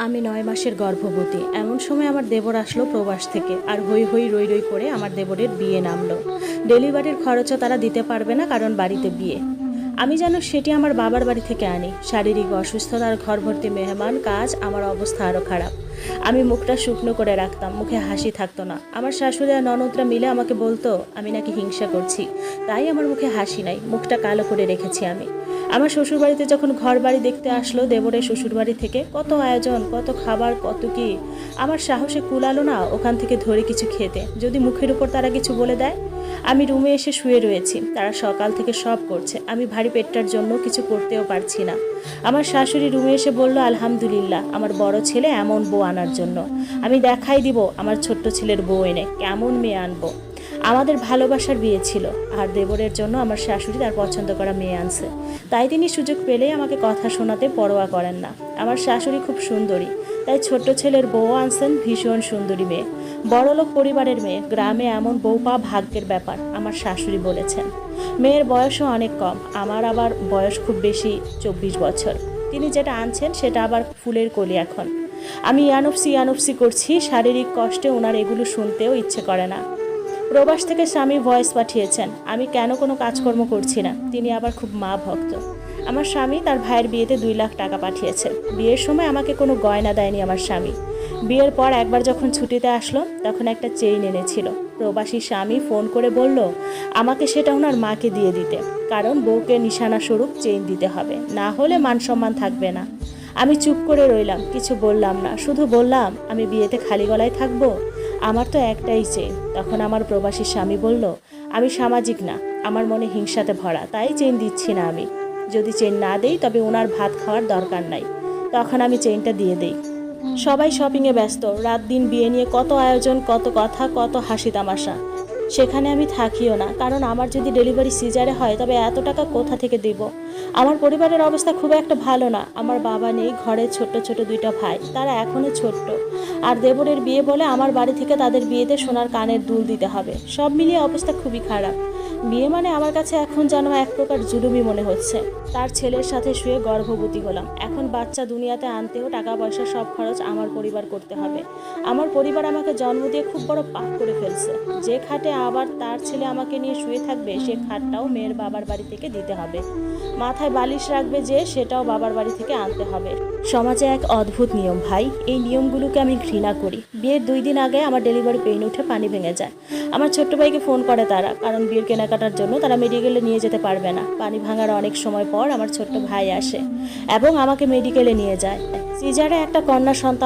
আমি ৯ মাসের গর্ভবতী। এমন সময় আমার দেবর আসলো প্রবাস থেকে, আর হই হই রই রই করে আমার দেবরের বিয়ে নামলো। ডেলিভারির খরচও তারা দিতে পারবে না, কারণ বাড়িতে বিয়ে। আমি যেন সেটি আমার বাবার বাড়ি থেকে আনি। শারীরিক অসুস্থতার ঘর ভর্তি মেহমান, কাজ, আমার অবস্থা আরও খারাপ। আমি মুখটা শুকনো করে রাখতাম, মুখে হাসি থাকতো না। আমার শাশুড়ি আর ননদরা মিলে আমাকে বলতো আমি নাকি হিংসা করছি, তাই আমার মুখে হাসি নাই, মুখটা কালো করে রেখেছি আমি। আমার শ্বশুরবাড়িতে যখন ঘর বাড়ি দেখতে আসলো দেবরের শ্বশুরবাড়ি থেকে, কত আয়োজন, কত খাবার, কত কি। আমার সাহসে কুলালো না ওখান থেকে ধরে কিছু খেতে, যদি মুখের উপর তারা কিছু বলে দেয়। আমি রুমে এসে শুয়ে রয়েছি, তারা সকাল থেকে সব করছে, আমি ভারী পেটটার জন্য কিছু করতেও পারছি না। আমার শাশুড়ি রুমে এসে বলল আলহামদুলিল্লাহ আমার বড় ছেলে এমন বউ আনার জন্য। আমি দেখাই দিব আমার ছোট্ট ছেলের বউ এনে কেমন মেয়ে আনবো। আমাদের ভালোবাসার বিয়ে ছিল, আর দেবরের জন্য আমার শাশুড়ি তার পছন্দ করা মেয়ে আনছে। তাই তিনি সুযোগ পেলেই আমাকে কথা শোনাতে পরোয়া করেন না। আমার শাশুড়ি খুব সুন্দরী, তাই ছোট্ট ছেলের বউ আনছেন, ভীষণ সুন্দরী মেয়ে, বড়লোক পরিবারের মেয়ে। গ্রামে এমন বউ পাওয়া ভাগ্যের ব্যাপার, আমার শাশুড়ি বলেছেন। মেয়ের বয়সও অনেক কম, আমার আবার বয়স খুব বেশি, 24 বছর। তিনি যেটা আনছেন সেটা আবার ফুলের কলি এখন। আমি ইয়ানুফসি করছি, শারীরিক কষ্টে ওনার এগুলো শুনতেও ইচ্ছে করে না। প্রবাস থেকে স্বামী ভয়েস পাঠিয়েছেন, আমি কেন কোনো কাজকর্ম করছি না। তিনি আবার খুব মা ভক্ত। আমার স্বামী তার ভাইয়ের বিয়েতে 2 লাখ টাকা পাঠিয়েছে। বিয়ের সময় আমাকে কোনো গয়না দেয়নি আমার স্বামী। বিয়ের পর একবার যখন ছুটিতে আসলো তখন একটা চেইন এনেছিল। প্রবাসী স্বামী ফোন করে বলল আমাকে সেটা ওনার মাকে দিয়ে দিতে, কারণ বউকে নিশানা স্বরূপ চেইন দিতে হবে, না হলে মান সম্মান থাকবে না। আমি চুপ করে রইলাম, কিছু বললাম না, শুধু বললাম আমি বিয়েতে খালি গলায় থাকবো, আমার তো একটাই চেইন। তখন আমার প্রবাসী স্বামী বলল আমি সামাজিক না, আমার মনে হিংসাতে ভরা, তাই চেইন দিচ্ছি না আমি। যদি চেইন না দেই তবে ওনার ভাত খাওয়ার দরকার নাই। তখন আমি চেইনটা দিয়ে দেই। সবাই শপিংয়ে ব্যস্ত, রাত দিন বিয়ে নিয়ে কত আয়োজন, কত কথা, কত হাসি তামাশা। সেখানে আমি থাকিও না, কারণ আমার যদি ডেলিভারি সিজারে হয় তবে এত টাকা কোথা থেকে দিব। আমার পরিবারের অবস্থা খুব একটা ভালো না। আমার বাবা নেই, ঘরে ছোট্ট ছোট 2টা ভাই, তারা এখনও ছোট্ট। আর দেবরের বিয়ে বলে আমার বাড়ি থেকে তাদের বিয়েতে সোনার কানের দুল দিতে হবে। সব মিলিয়ে অবস্থা খুবই খারাপ। বিয়ে মানে আমার কাছে এখন যেন এক প্রকার জুলুমই মনে হচ্ছে। তার ছেলের সাথে শুয়ে গর্ভবতী হলাম, এখন বাচ্চা দুনিয়াতে আনতেও টাকা পয়সা সব খরচ আমার পরিবার করতে হবে। আমার পরিবার আমাকে জন্ম দিয়ে খুব বড় পাপ করে ফেলছে। যে খাটে আবার তার ছেলে আমাকে নিয়ে শুয়ে থাকবে, সে খাটটাও মেয়ের বাবার বাড়ি থেকে দিতে হবে। মাথায় বালিশ রাখবে যে, সেটাও বাবার বাড়ি থেকে আনতে হবে। সমাজে এক অদ্ভুত নিয়ম ভাই, এই নিয়মগুলোকে আমি ঘৃণা করি। বিয়ের 2 দিন আগে আমার ডেলিভারি পেইন উঠে পানি ভেঙে যায়। আমার ছোট্ট ভাইকে ফোন করে তারা, কারণ বিয়ের কেনাকাটার জন্য তারা মেডিকেলে নিয়ে যেতে পারবে না। পানি ভাঙার অনেক সময় পর আমার ছোট্ট ভাই আসে এবং আমাকে মেডিকেলে নিয়ে যায়। সিজারে একটা কন্যা সন্তান